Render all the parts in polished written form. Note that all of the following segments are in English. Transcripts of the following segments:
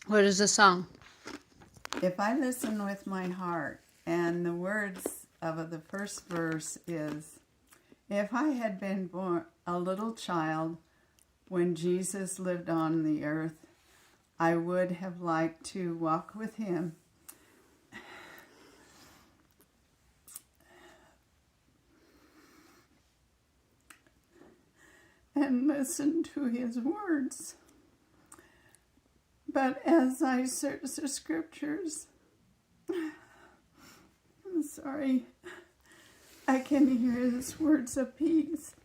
What is the song? If I listen with my heart, and the words of the first verse is, if I had been born a little child when Jesus lived on the earth, I would have liked to walk with him and listen to his words. But as I search the scriptures, I'm sorry, I can hear his words of peace.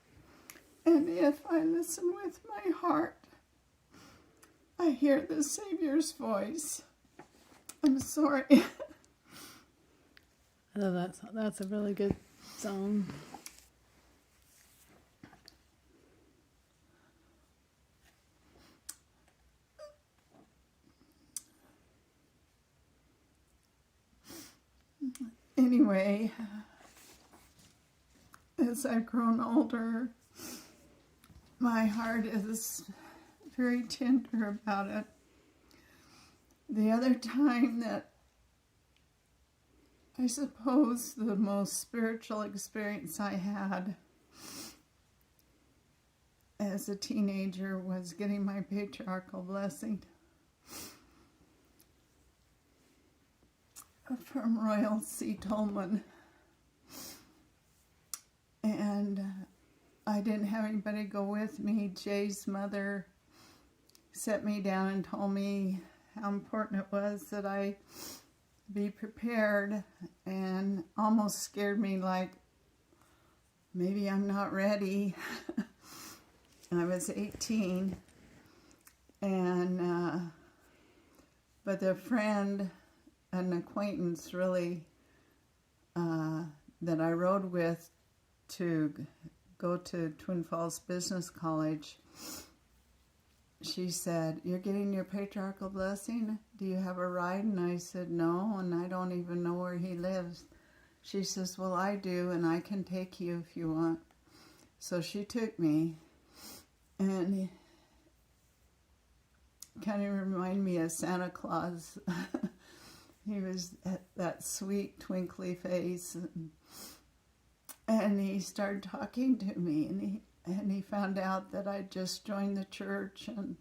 And if I listen with my heart, I hear the Savior's voice. I'm sorry. Oh, that's a really good song. Anyway, as I've grown older, my heart is very tender about it. The other time that I suppose the most spiritual experience I had as a teenager was getting my patriarchal blessing from Royal C. Tolman. And I didn't have anybody go with me. Jay's mother set me down and told me how important it was that I be prepared, and almost scared me like maybe I'm not ready. I was 18, and but a friend, an acquaintance really, that I rode with to go to Twin Falls Business College, she said, "You're getting your patriarchal blessing? Do you have a ride?" And I said, "No, and I don't even know where he lives." She says, "Well, I do, and I can take you if you want." So she took me, and he kind of reminded me of Santa Claus. He was that sweet, twinkly face, and he started talking to me, and he found out that I just joined the church and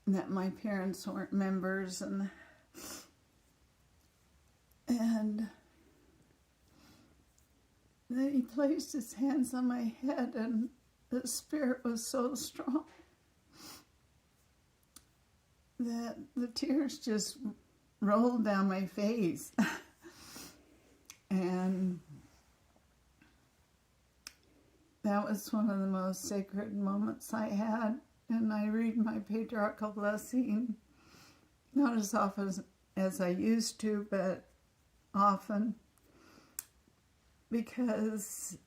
that my parents weren't members, and then he placed his hands on my head, and the Spirit was so strong that the tears just rolled down my face. And that was one of the most sacred moments I had. And I read my patriarchal blessing, not as often as I used to, but often, because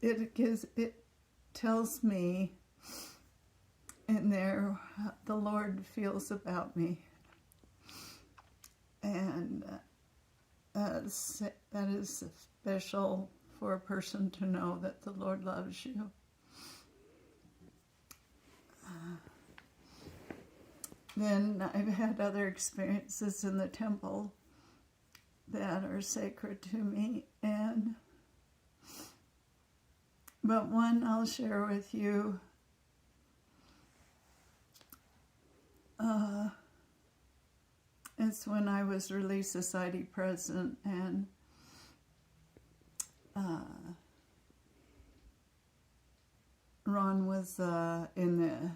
it tells me in there what the Lord feels about me. And that is special for a person to know that the Lord loves you. Then I've had other experiences in the temple that are sacred to me, but one I'll share with you. It's when I was Relief Society president, and Ron was in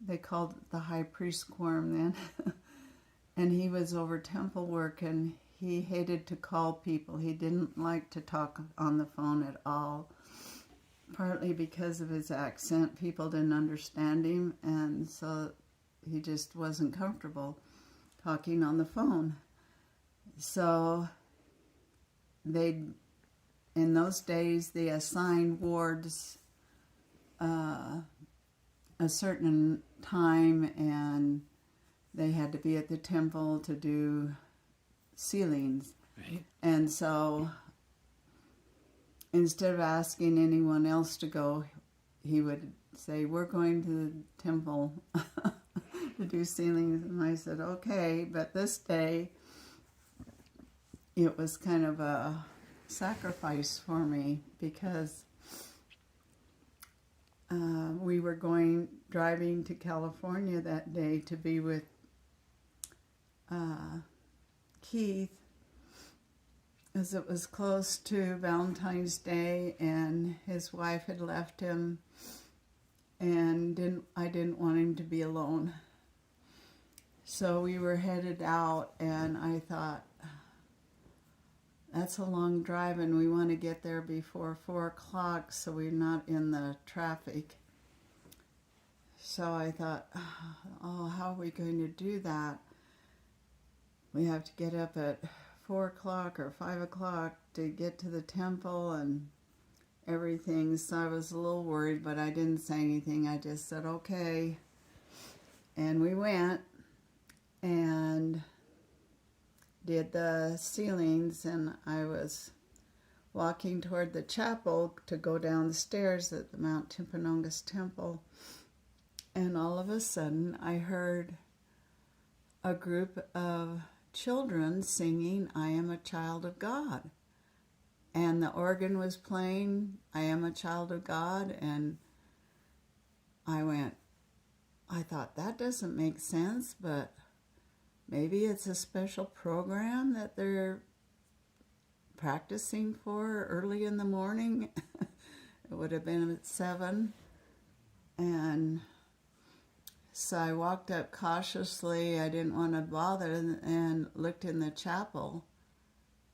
they called it the high priest quorum then, and he was over temple work, and he hated to call people. He didn't like to talk on the phone at all, partly because of his accent. People didn't understand him, and so he just wasn't comfortable talking on the phone. So in those days, they assigned wards a certain time, and they had to be at the temple to do sealings. Right. And so instead of asking anyone else to go, he would say, "We're going to the temple." to do ceilings, and I said, okay, but this day it was kind of a sacrifice for me because we were driving to California that day to be with Keith, as it was close to Valentine's Day, and his wife had left him, and I didn't want him to be alone. So we were headed out, and I thought, that's a long drive, and we want to get there before 4 o'clock so we're not in the traffic. So I thought, oh, how are we going to do that? We have to get up at 4 o'clock or 5 o'clock to get to the temple and everything. So I was a little worried, but I didn't say anything. I just said, okay. And we went and did the ceilings, and I was walking toward the chapel to go down the stairs at the Mount Timpanogos Temple. And all of a sudden, I heard a group of children singing, I Am a Child of God. And the organ was playing, I Am a Child of God, and I thought, that doesn't make sense, but maybe it's a special program that they're practicing for early in the morning. It would have been at 7. And so I walked up cautiously. I didn't want to bother, and looked in the chapel,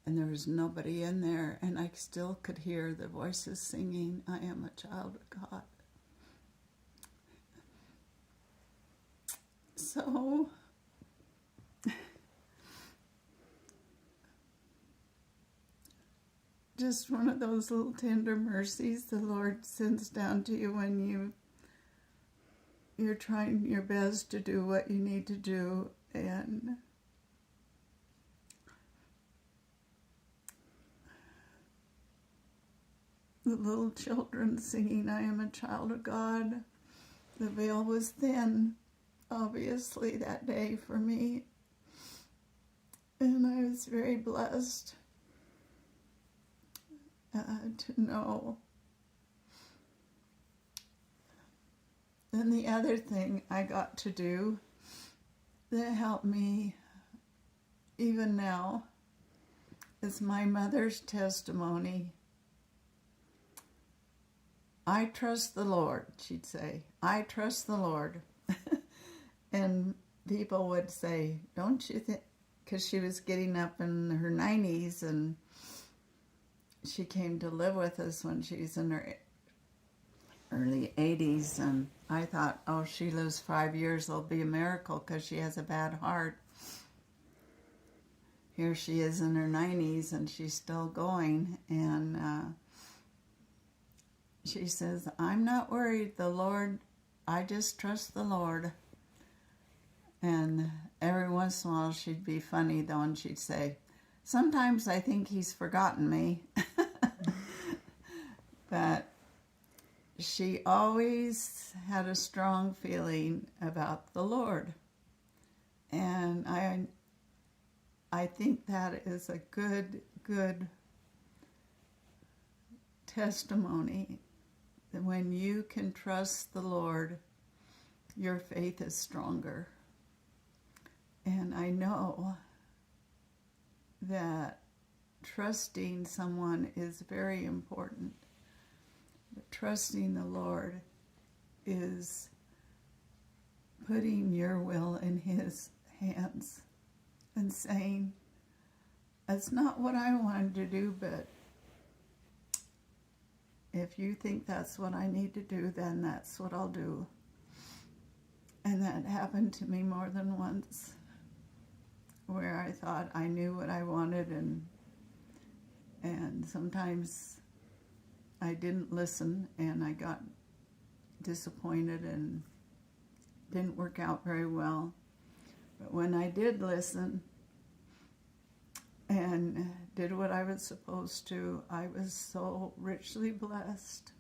and there was nobody in there, and I still could hear the voices singing, I am a child of God. So just one of those little tender mercies the Lord sends down to you when you're trying your best to do what you need to do. And the little children singing, I am a child of God. The veil was thin, obviously, that day for me. And I was very blessed to know. And the other thing I got to do that helped me even now is my mother's testimony. I trust the Lord, she'd say. I trust the Lord. And people would say, don't you think, because she was getting up in her 90s, and she came to live with us when she was in her early 80s, and I thought, oh, she lives 5 years, it'll be a miracle because she has a bad heart. Here she is in her 90s, and she's still going, and she says, I'm not worried, the Lord, I just trust the Lord. And every once in a while she'd be funny though, and she'd say, sometimes I think he's forgotten me. But she always had a strong feeling about the Lord. And I think that is a good testimony, that when you can trust the Lord, your faith is stronger. And I know that trusting someone is very important. But trusting the Lord is putting your will in His hands and saying, that's not what I wanted to do, but if you think that's what I need to do, then that's what I'll do. And that happened to me more than once, where I thought I knew what I wanted, and sometimes I didn't listen, and I got disappointed and didn't work out very well. But when I did listen and did what I was supposed to, I was so richly blessed.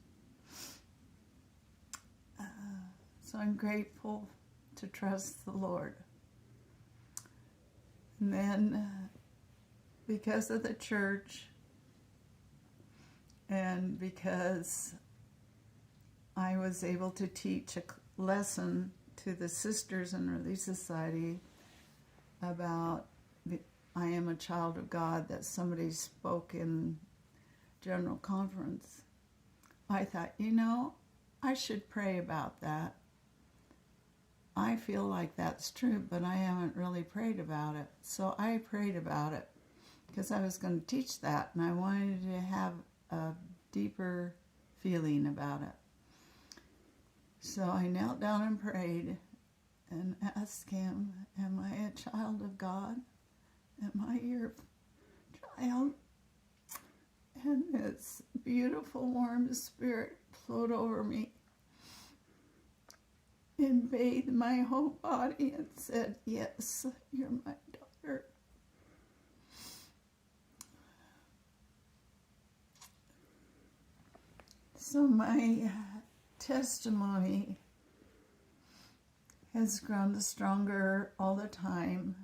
So I'm grateful to trust the Lord. And then, because of the church, and because I was able to teach a lesson to the sisters in Relief Society about I am a child of God that somebody spoke in General Conference, I thought, I should pray about that. I feel like that's true, but I haven't really prayed about it. So I prayed about it because I was going to teach that, and I wanted to have a deeper feeling about it. So I knelt down and prayed and asked him, am I a child of God? Am I your child? And this beautiful, warm spirit flowed over me and bathed my whole body and said, yes, you're my daughter. So my testimony has grown stronger all the time.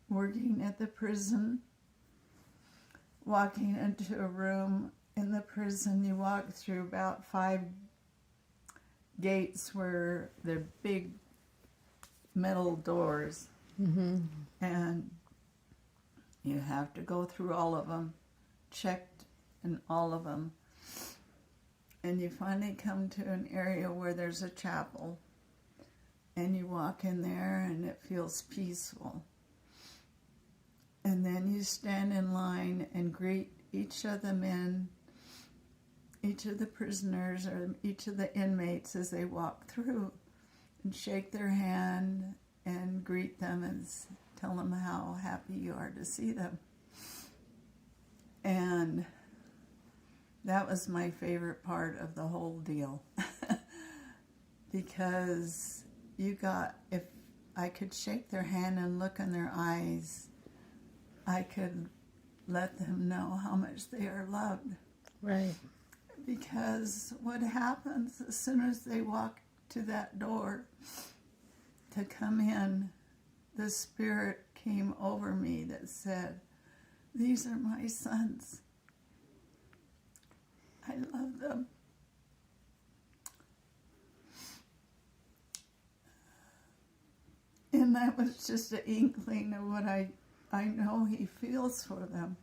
Working at the prison, walking into a room in the prison, you walk through about 5 gates where they're big metal doors. Mm-hmm. And you have to go through all of them, checked in all of them. And you finally come to an area where there's a chapel. And you walk in there and it feels peaceful. And then you stand in line and greet each of the men, each of the prisoners, or each of the inmates as they walk through, and shake their hand and greet them and tell them how happy you are to see them. And that was my favorite part of the whole deal. Because if I could shake their hand and look in their eyes, I could let them know how much they are loved. Right. Because what happens as soon as they walk to that door to come in, the Spirit came over me that said, these are my sons. I love them. And that was just an inkling of what I know he feels for them.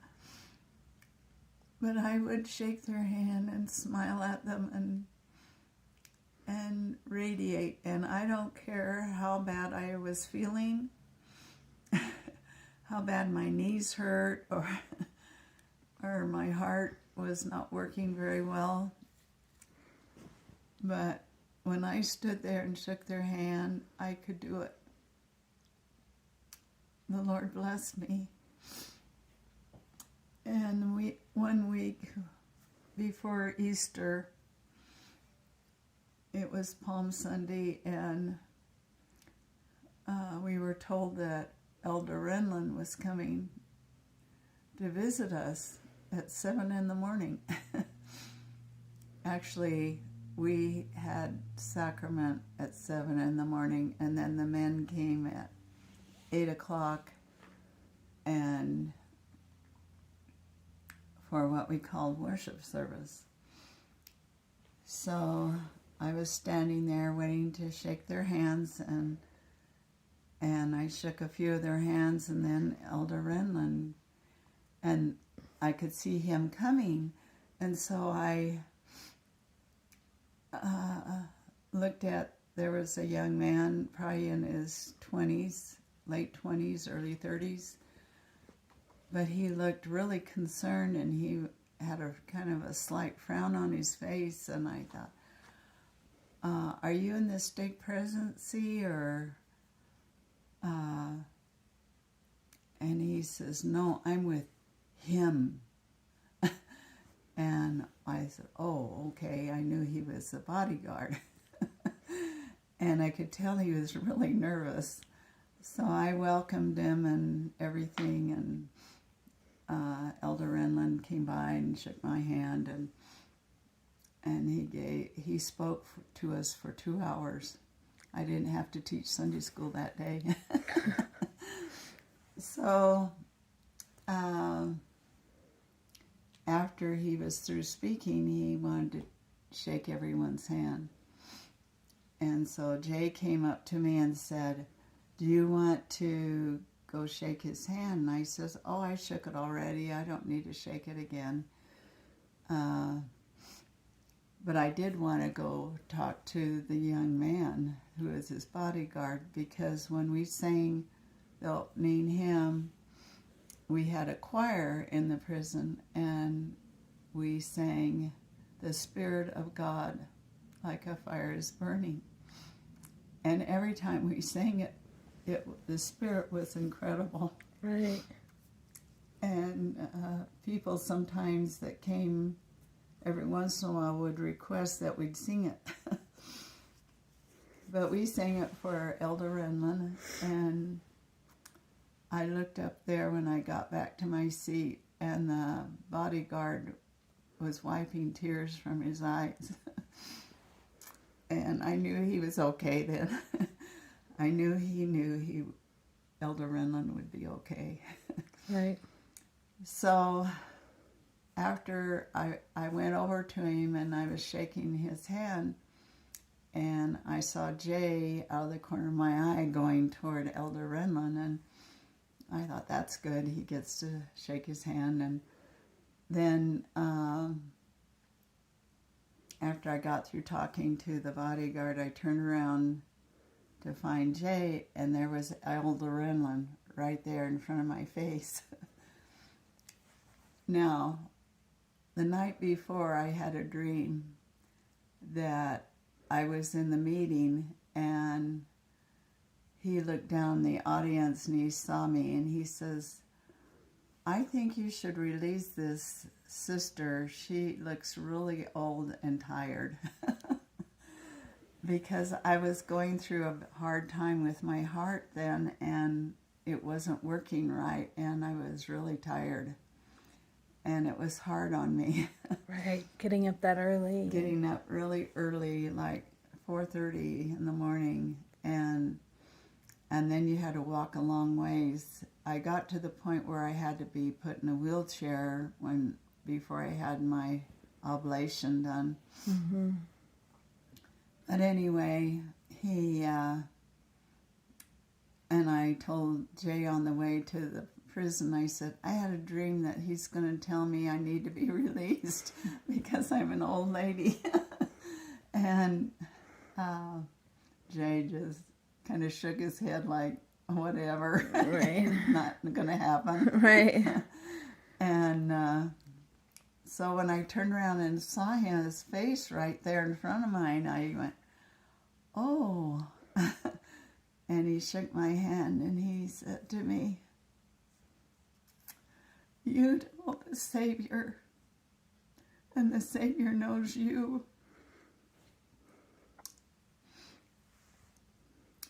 But I would shake their hand and smile at them and radiate. And I don't care how bad I was feeling, how bad my knees hurt, or my heart was not working very well. But when I stood there and shook their hand, I could do it. The Lord blessed me. And 1 week before Easter, it was Palm Sunday, and we were told that Elder Renlund was coming to visit us at 7 in the morning. Actually, we had sacrament at 7 in the morning, and then the men came at 8 o'clock and for what we called worship service. So I was standing there waiting to shake their hands, and I shook a few of their hands, and then Elder Renlund, and I could see him coming, and so I looked at, there was a young man, probably in his 20s, late 20s, early 30s, but he looked really concerned, and he had a kind of a slight frown on his face, and I thought, are you in the stake presidency, or, and he says, no, I'm with him. And I said, oh, okay, I knew he was the bodyguard. And I could tell he was really nervous. So I welcomed him and everything, and Elder Renlund came by and shook my hand, and he spoke to us for 2 hours. I didn't have to teach Sunday school that day. So after he was through speaking, he wanted to shake everyone's hand. And so Jay came up to me and said, "Do you want to go shake his hand?" And I says, "Oh, I shook it already. I don't need to shake it again." But I did want to go talk to the young man who is his bodyguard, because when we sang the opening hymn, we had a choir in the prison, and we sang, "The Spirit of God, like a fire is burning." And every time we sang it, the Spirit was incredible. Right. And people sometimes that came every once in a while would request that we'd sing it. But we sang it for Elder Renlund, and I looked up there when I got back to my seat, and the bodyguard was wiping tears from his eyes. And I knew he was okay then. I knew Elder Renlund would be okay. Right. So after I went over to him and I was shaking his hand, and I saw Jay out of the corner of my eye going toward Elder Renlund, and I thought, that's good, he gets to shake his hand. And then after I got through talking to the bodyguard, I turned around to find Jay, and there was Elder Renlund right there in front of my face. Now, the night before, I had a dream that I was in the meeting, and he looked down the audience and he saw me, and he says, "I think you should release this sister. She looks really old and tired." Because I was going through a hard time with my heart then, and it wasn't working right, and I was really tired. And it was hard on me. Right. Getting up that early. Getting up really early, like 4:30 in the morning, and then you had to walk a long ways. I got to the point where I had to be put in a wheelchair before I had my oblation done. Mm-hmm. But anyway, and I told Jay on the way to the prison, I said, "I had a dream that he's going to tell me I need to be released because I'm an old lady." And Jay just kind of shook his head like, whatever. Right. Not going to happen. Right. And so when I turned around and saw his face right there in front of mine, I went, "Oh." And he shook my hand and he said to me, "You know the Savior, and the Savior knows you.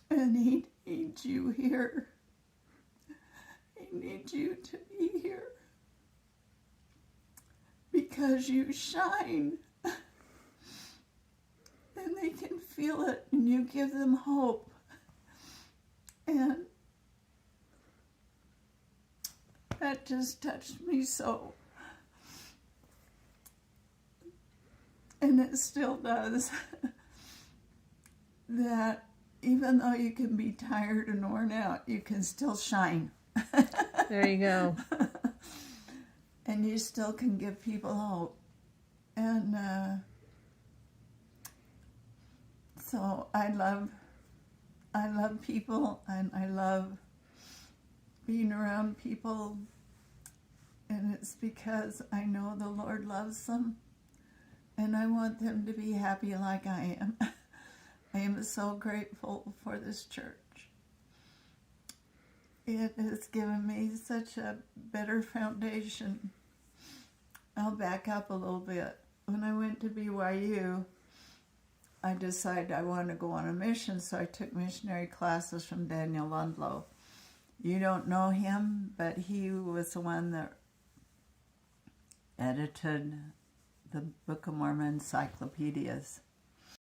And he needs you here. He needs you to be here because you shine. And they can feel it, and you give them hope." And that just touched me so. And it still does. That even though you can be tired and worn out, you can still shine. There you go. And you still can give people hope. And so I love people, and I love being around people, and it's because I know the Lord loves them, and I want them to be happy like I am. I am so grateful for this church. It has given me such a better foundation. I'll back up a little bit. When I went to BYU, I decided I wanted to go on a mission, so I took missionary classes from Daniel Ludlow. You don't know him, but he was the one that edited the Book of Mormon encyclopedias.